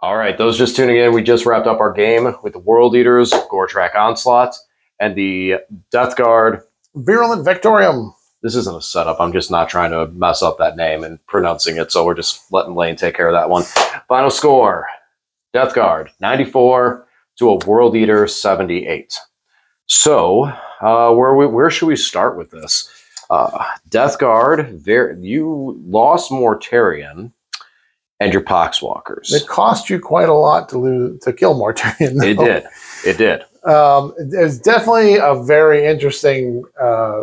All right, those just tuning in, we just wrapped up our game with the World Eaters, Gore-Track Onslaught, and the Death Guard. Virulent Victorium. This isn't a setup. I'm just not trying to mess up that name and pronouncing it, so we're just letting Lane take care of that one. Final score, Death Guard, 94 to a World Eater, 78. So, where should we start with this? Death Guard, you lost Mortarion and your Poxwalkers. It cost you quite a lot to kill Mortarion. It did. It did. It's definitely a very interesting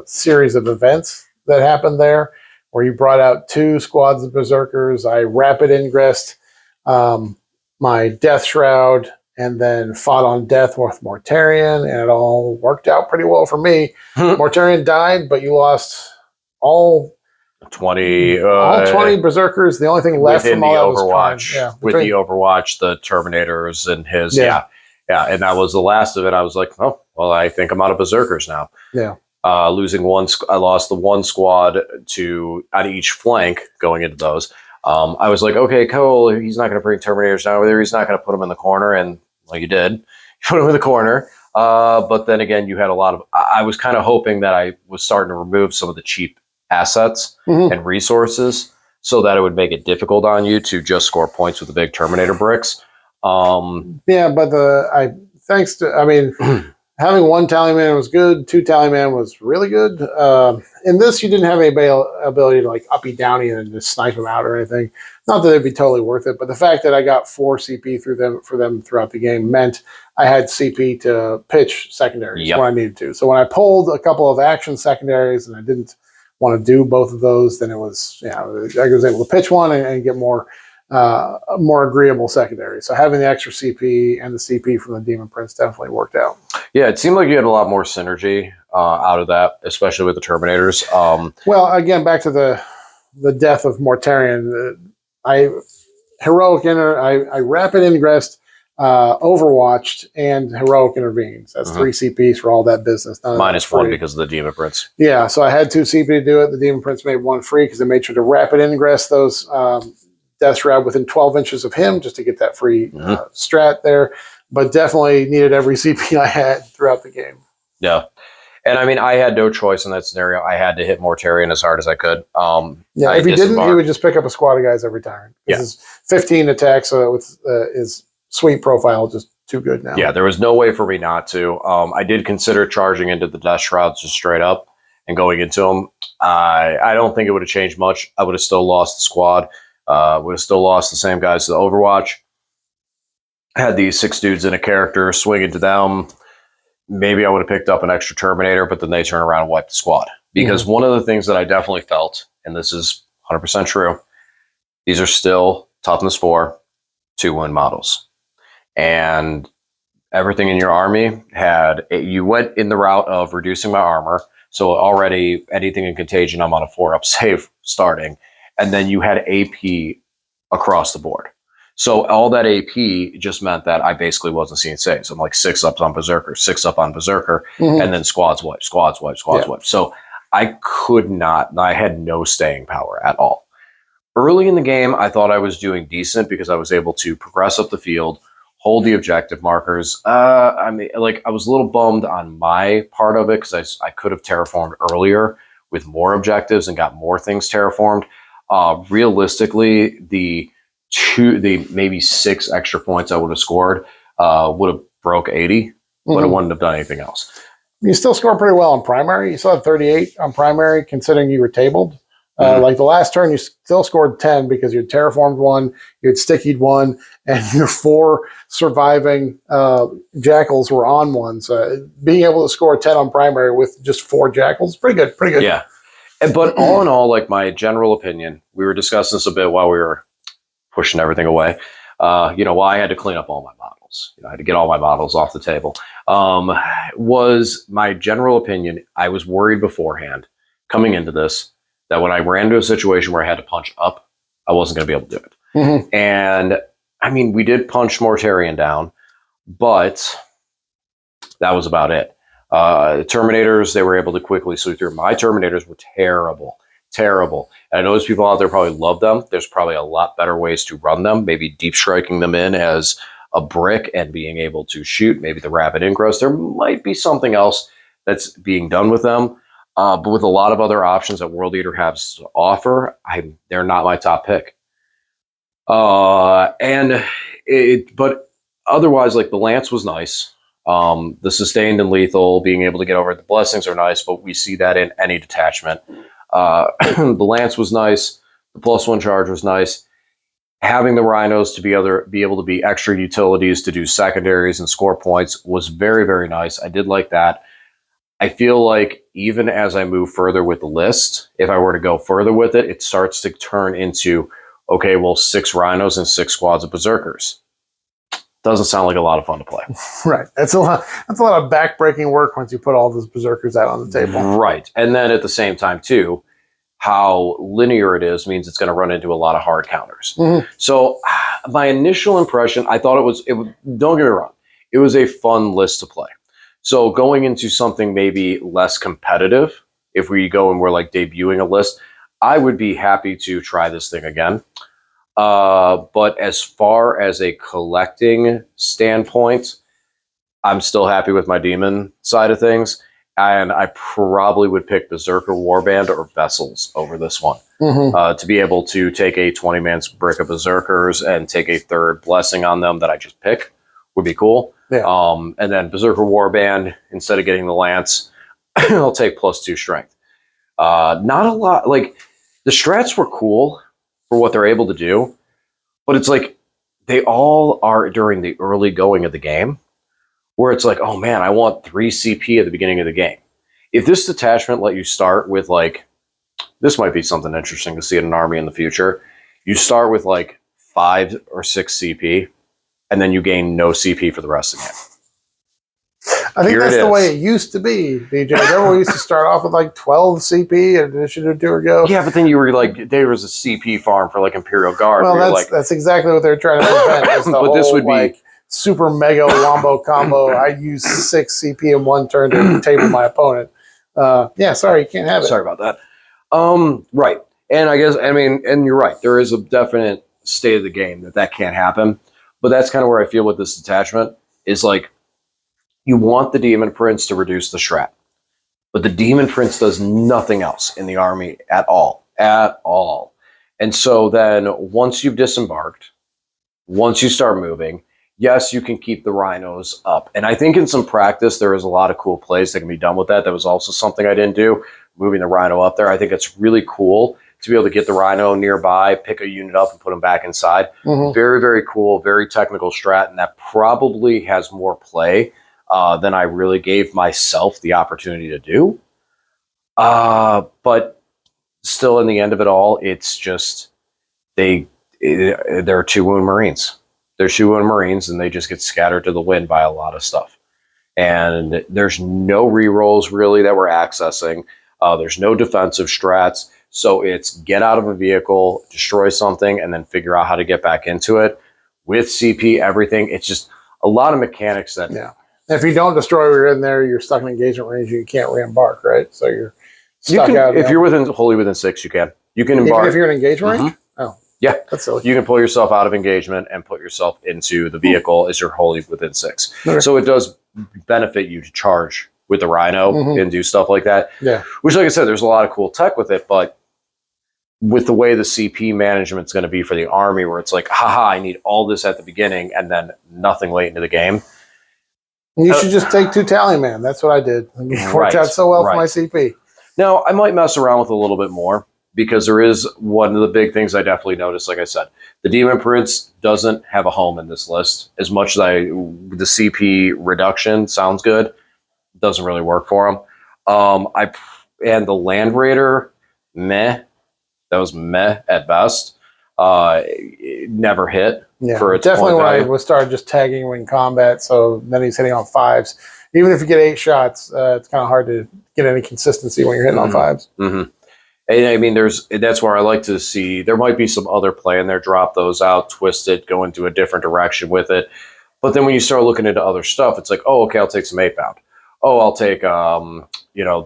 series of events that happened there, where you brought out 2 squads of Berserkers. I rapid ingressed my Death Shroud and then fought on death with Mortarion, and it all worked out pretty well for me. Mortarion died, but you lost all 20 Berserkers. The only thing left from all that Overwatch, with the Overwatch, the Terminators, and his and that was the last of it. I was like, oh well, I think I'm out of Berserkers now. Yeah. Losing one, I lost the one squad on each flank going into those. I was like, okay, cool. He's not going to bring Terminators down over there. He's not going to put them in the corner, and well, you did. You put them in the corner. But then again, you had a lot of. I was kind of hoping that I was starting to remove some of the cheap assets and resources, so that it would make it difficult on you to just score points with the big Terminator bricks. But thanks to having 1 Tallyman was good, 2 Tallyman was really good. In this, you didn't have any ability to like uppy downy and just snipe them out or anything. Not that it'd be totally worth it, but the fact that I got 4 CP for them throughout the game meant I had CP to pitch secondaries when I needed to. So when I pulled a couple of action secondaries and I didn't want to do both of those, then I was able to pitch one and get more agreeable secondary. So having the extra CP and the CP from the Demon Prince definitely worked out. Yeah, it seemed like you had a lot more synergy out of that, especially with the Terminators. Well, again, back to the death of Mortarion, I rapid ingressed, Overwatched, and heroic intervenes. That's 3 CPs for all that business. -1 because of the Demon Prince. Yeah, so I had 2 CP to do it. The Demon Prince made 1 free because I made sure to rapid ingress those Death Shroud within 12 inches of him just to get that free strat there. But definitely needed every CP I had throughout the game. Yeah. And I mean, I had no choice in that scenario. I had to hit Mortarion as hard as I could. If he didn't, he would just pick up a squad of guys every time. His 15 attacks with his sweep profile just too good now. Yeah, there was no way for me not to. I did consider charging into the Death Shrouds just straight up and going into them. I don't think it would have changed much. I would have still lost the squad. Would have still lost the same guys to the Overwatch. Had these 6 dudes in a character swing into them. Maybe I would have picked up an extra Terminator, but then they turn around and wipe the squad. Because one of the things that I definitely felt, and this is 100% true, these are still toughness 4, 2-win models. And everything in your army you went in the route of reducing my armor. So already anything in contagion, I'm on a 4-up save starting. And then you had AP across the board. So all that AP just meant that I basically wasn't seeing saves. I'm like 6 ups on Berserker, 6 up on Berserker, and then squads wipe. So I could not, I had no staying power at all. Early in the game, I thought I was doing decent because I was able to progress up the field, hold the objective markers. I was a little bummed on my part of it because I could have terraformed earlier with more objectives and got more things terraformed. Realistically, the maybe 6 extra points I would have scored would have broke 80, but it wouldn't have done anything else. You still scored pretty well on primary. You still had 38 on primary, considering you were tabled. Like the last turn, you still scored 10 because you had terraformed 1, you had stickied 1, and your 4 surviving jackals were on 1. So being able to score 10 on primary with just 4 jackals, pretty good. Yeah. But all in all, like my general opinion, we were discussing this a bit while we were pushing everything away. I had to clean up all my models. I had to get all my models off the table. Was my general opinion, I was worried beforehand coming into this that when I ran into a situation where I had to punch up, I wasn't going to be able to do it. And I mean, we did punch Mortarion down, but that was about it. Terminators, they were able to quickly sweep through. My Terminators were terrible terrible. And I know there's people out there probably love them. There's probably a lot better ways to run them. Maybe deep striking them in as a brick and being able to shoot. Maybe the rapid ingress. There might be something else that's being done with them. But with a lot of other options that World Eater has to offer, they're not my top pick. But otherwise, like the Lance was nice. The sustained and lethal, being able to get over the blessings are nice, but we see that in any detachment. The Lance was nice. The +1 charge was nice. Having the Rhinos to be able to be extra utilities to do secondaries and score points was very, very nice. I did like that. I feel like even as I move further with the list, if I were to go further with it, it starts to turn into, okay, well, 6 Rhinos and 6 squads of Berserkers. Doesn't sound like a lot of fun to play. Right. That's a lot of back-breaking work once you put all those Berserkers out on the table. Right. And then at the same time, too, how linear it is means it's going to run into a lot of hard counters. Mm-hmm. So my initial impression, I thought it was, don't get me wrong, it was a fun list to play. So going into something maybe less competitive, if we go and we're like debuting a list, I would be happy to try this thing again. But as far as a collecting standpoint, I'm still happy with my demon side of things. And I probably would pick Berserker Warband or Vessels over this one. Mm-hmm. To be able to take a 20-man brick of Berserkers and take a 3rd blessing on them that I just pick would be cool. Yeah. And then Berserker Warband, instead of getting the Lance, I'll take +2 strength. Not a lot. Like, the strats were cool for what they're able to do, but it's like they all are during the early going of the game, where it's like, oh man, I want 3 CP at the beginning of the game. If this detachment let you start with like, this might be something interesting to see in an army in the future. You start with like 5 or 6 CP, and then you gain no CP for the rest of the game. I think that's the way it used to be, DJ. Everyone used to start off with like 12 CP an initiative 2 ago. Yeah, but then you were like, there was a CP farm for like Imperial Guard. Well, that's exactly what they're trying to prevent. But this would be like super mega wombo combo. I use 6 CP in 1 turn to table my opponent. Yeah, sorry, you can't have it. Sorry about that. Right. And and you're right. There is a definite state of the game that can't happen. But that's kind of where I feel with this detachment is like, you want the Demon Prince to reduce the strat. But the Demon Prince does nothing else in the army at all. At all. And so then once you've disembarked, once you start moving, yes, you can keep the Rhinos up. And I think in some practice, there is a lot of cool plays that can be done with that. That was also something I didn't do, moving the Rhino up there. I think it's really cool to be able to get the Rhino nearby, pick a unit up, and put them back inside. Mm-hmm. Very, very cool, very technical strat, and that probably has more play than I really gave myself the opportunity to do. But still, in the end of it all, it's just they're 2 wound Marines. They're 2 wound Marines, and they just get scattered to the wind by a lot of stuff. And there's no rerolls really that we're accessing. There's no defensive strats. So it's get out of a vehicle, destroy something, and then figure out how to get back into it. With CP, everything, it's just a lot of mechanics that... Yeah. If you don't destroy what you're in there, you're stuck in engagement range, you can't re-embark, right? So you're stuck out. If you're wholly within 6, you can. You can embark. Even if you're in engagement range? Oh. Yeah. That's silly. You can pull yourself out of engagement and put yourself into the vehicle as you're wholly within 6. Okay. So it does benefit you to charge with the Rhino and do stuff like that. Yeah. Which, like I said, there's a lot of cool tech with it, but with the way the CP management's going to be for the army, where it's like, haha, I need all this at the beginning and then nothing late into the game. You should just take 2 Tally Man. That's what I did. It worked out so well for my CP. Now, I might mess around with a little bit more, because there is one of the big things I definitely noticed. Like I said, the Demon Prince doesn't have a home in this list. As much as the CP reduction sounds good, doesn't really work for him. And the Land Raider, meh. That was meh at best. It never hit. Yeah, for its definitely point when value. I started just tagging when in combat, so then he's hitting on 5s. Even if you get 8 shots, it's kind of hard to get any consistency when you're hitting on 5s. Mm-hmm. And I mean, that's where I like to see, there might be some other play in there, drop those out, twist it, go into a different direction with it. But then when you start looking into other stuff, it's like, oh, okay, I'll take some 8-pound. Oh, I'll take,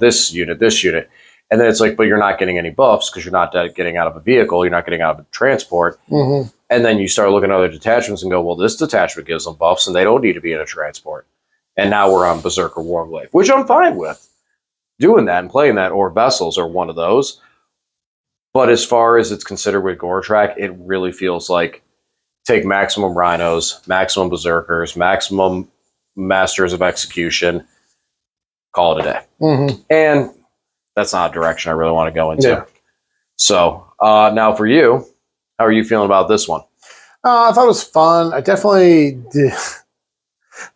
this unit. And then it's like, but you're not getting any buffs because you're not getting out of a vehicle, you're not getting out of a transport. Mm-hmm. And then you start looking at other detachments and go, well, this detachment gives them buffs and they don't need to be in a transport. And now we're on Berserker Warglaive, which I'm fine with doing that and playing that, or Vessels are one of those. But as far as it's considered with Goretrack, it really feels like take maximum Rhinos, maximum Berserkers, maximum Masters of Execution, call it a day. Mm-hmm. And that's not a direction I really want to go into. Yeah. So now for you, how are you feeling about this one? I thought it was fun. I definitely did.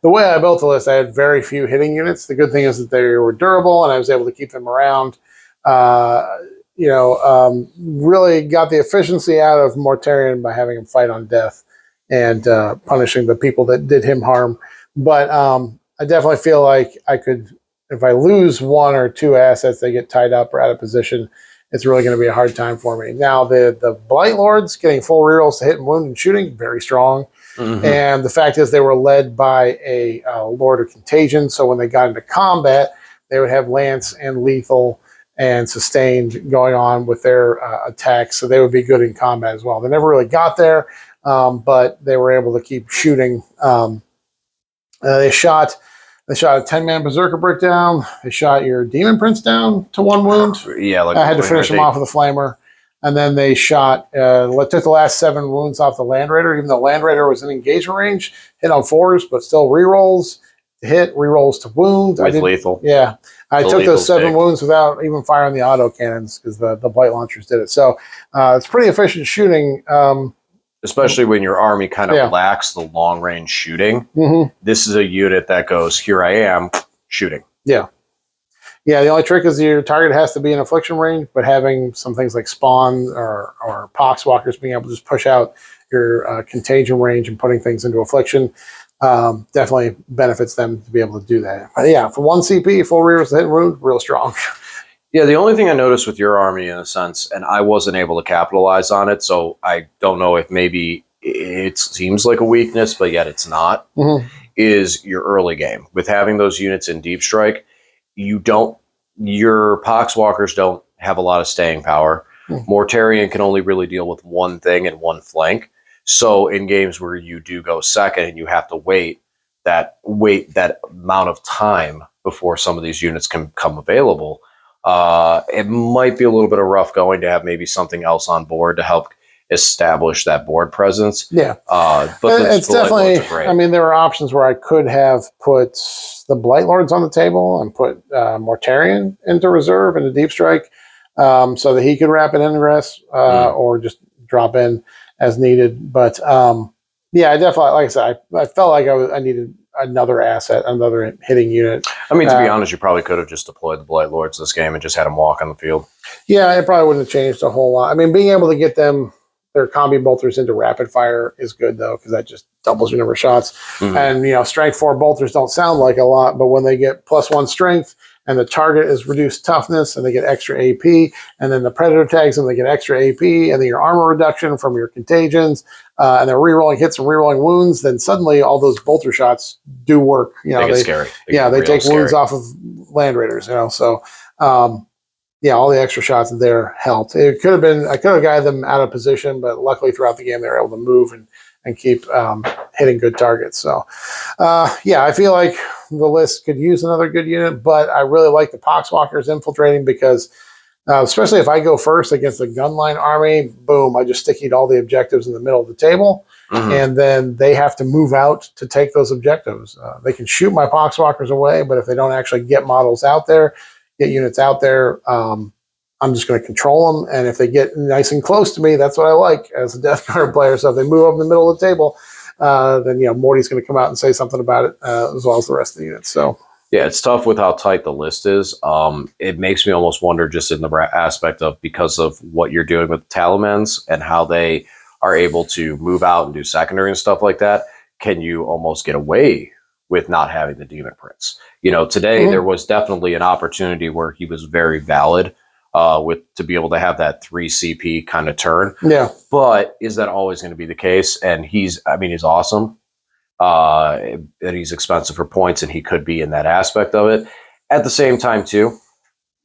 The way I built the list, I had very few hitting units. The good thing is that they were durable, and I was able to keep them around. Really got the efficiency out of Mortarion by having him fight on death and punishing the people that did him harm. But I definitely feel like I could, if I lose one or two assets, they get tied up or out of position. It's really going to be a hard time for me. Now, the Blight Lords getting full rerolls to hit and wound and shooting, very strong. Mm-hmm. And the fact is they were led by a Lord of Contagion. So when they got into combat, they would have Lance and Lethal and Sustained going on with their attacks. So they would be good in combat as well. They never really got there, but they were able to keep shooting. They shot a 10-man Berserker Brick down. They shot your Demon Prince down to 1 wound. Yeah, I had to finish him off with a Flamer. And then they shot, took the last 7 wounds off the Land Raider, even though Land Raider was in engagement range, hit on 4s, but still rerolls to hit, rerolls to wound. With lethal. Yeah. I took those 7 wounds without even firing the auto cannons because the Blight Launchers did it. So it's pretty efficient shooting. Especially when your army kind of lacks the long range shooting. Mm-hmm. This is a unit that goes, here I am, shooting. Yeah. Yeah, the only trick is your target has to be in affliction range, but having some things like spawn or poxwalkers being able to just push out your contagion range and putting things into affliction definitely benefits them to be able to do that. But yeah, for 1 CP, full rears to hit and wound, real strong. Yeah, the only thing I noticed with your army, in a sense, and I wasn't able to capitalize on it, so I don't know if maybe it seems like a weakness, but yet it's not, is your early game. With having those units in Deep Strike, your Poxwalkers don't have a lot of staying power. Mortarion can only really deal with one thing and one flank. So in games where you do go second and you have to wait that amount of time before some of these units can come available, it might be a little bit of rough going to have maybe something else on board to help establish that board presence. Yeah. But it's definitely, I mean, there were options where I could have put the Blight Lords on the table and put Mortarion into reserve into Deep Strike so that he could rapid ingress or just drop in as needed. But yeah, I definitely, like I said, I felt like I needed another asset, another hitting unit. I mean, to be honest, you probably could have just deployed the Blight Lords this game and just had them walk on the field. Yeah, it probably wouldn't have changed a whole lot. I mean, being able to get them, their combi bolters into rapid fire is good, though, because that just doubles your number of shots. And, strength 4 bolters don't sound like a lot, but when they get +1 strength and the target is reduced toughness and they get extra AP, and then the predator tags them, they get extra AP, and then your armor reduction from your contagions, and they're rerolling hits and rerolling wounds, then suddenly all those bolter shots do work. They get scary. They take wounds off of Land Raiders, so all the extra shots there helped. I could have guided them out of position, but luckily throughout the game they were able to move and keep hitting good targets. So, I feel like the list could use another good unit, but I really like the Poxwalkers infiltrating because, especially if I go first against the gunline army, boom, I just stick all the objectives in the middle of the table, and then they have to move out to take those objectives. They can shoot my Poxwalkers away, but if they don't actually get models out there, get units out there, I'm just going to control them. And if they get nice and close to me, that's what I like as a Death Guard player. So if they move up in the middle of the table, then Morty's going to come out and say something about it, as well as the rest of the units. So yeah, it's tough with how tight the list is. It makes me almost wonder, just in the aspect of, because of what you're doing with Talomans and how they are able to move out and do secondary and stuff like that, can you almost get away with not having the Demon Prince? Today there was definitely an opportunity where he was very valid to be able to have that 3 CP kind of turn. Yeah. But is that always going to be the case? And he's awesome. And he's expensive for points, and he could be in that aspect of it. At the same time, too,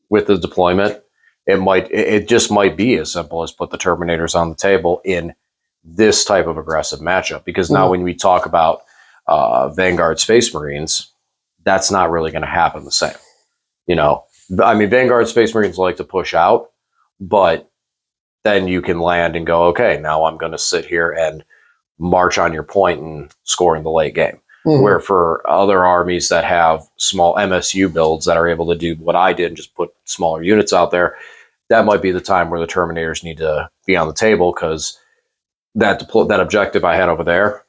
with the deployment, it just might be as simple as put the Terminators on the table in this type of aggressive matchup. Because now when we talk about Vanguard Space Marines, that's not really going to happen the same. You know, I mean, Vanguard Space Marines like to push out, but then you can land and go, okay, now I'm going to sit here and march on your point and score in the late game. Where for other armies that have small MSU builds that are able to do what I did and just put smaller units out there, that might be the time where the Terminators need to be on the table, because that objective I had over there,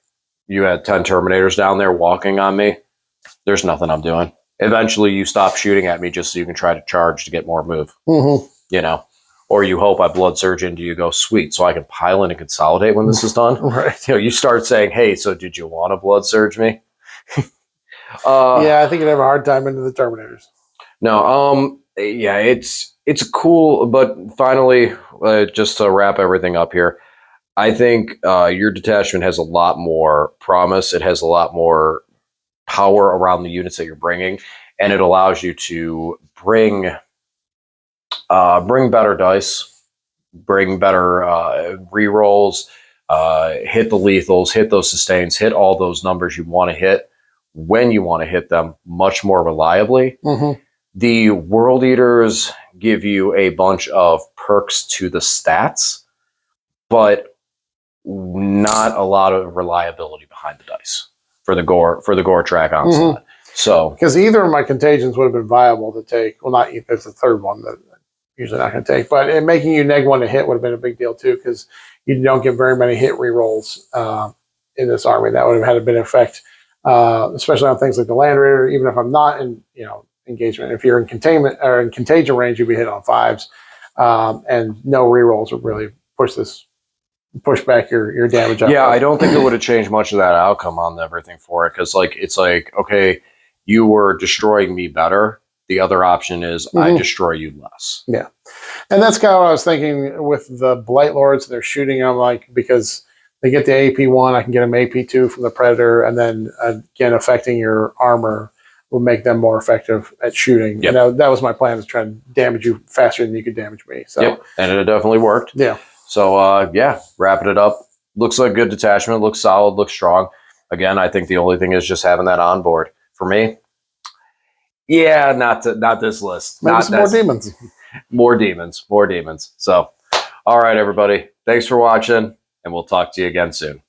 you had 10 Terminators down there walking on me. There's nothing I'm doing. Eventually, you stop shooting at me just so you can try to charge to get more move. You know, or you hope I blood surge into you, go, sweet, so I can pile in and consolidate when this is done. Right. You know, you start saying, hey, so did you want to blood surge me? Yeah, I think you'd have a hard time into the Terminators. No, yeah, it's cool, but finally, just to wrap everything up here, I think your detachment has a lot more promise. It has a lot more power around the units that you're bringing, and it allows you to bring better dice, bring better rerolls, hit the lethals, hit those sustains, hit all those numbers you want to hit when you want to hit them much more reliably. The World Eaters give you a bunch of perks to the stats, but not a lot of reliability behind the dice for the gore track onslaught. So, because either of my contagions would have been viable to take. Well, not there's the third one that I'm usually not going to take, but making you -1 to hit would have been a big deal too, because you don't get very many hit rerolls in this army. That would have had a big effect, especially on things like the Land Raider. Even if I'm not in engagement, if you're in containment or in contagion range, you'd be hit on 5s, and no rerolls would really push back your damage up. Yeah, I don't think it would have changed much of that outcome on everything for it, because it's like, okay, you were destroying me better. The other option is I destroy you less. Yeah, and that's kind of what I was thinking with the Blight Lords. They're shooting them because they get the AP1. I can get them AP2 from the Predator, and then again affecting your armor will make them more effective at shooting. Yep. And that was my plan, to try and damage you faster than you could damage me. So and it definitely worked. Yeah. So, wrapping it up. Looks like a good detachment. Looks solid. Looks strong. Again, I think the only thing is just having that on board. For me, not this list. Maybe some more demons. More demons. So, all right, everybody. Thanks for watching, and we'll talk to you again soon.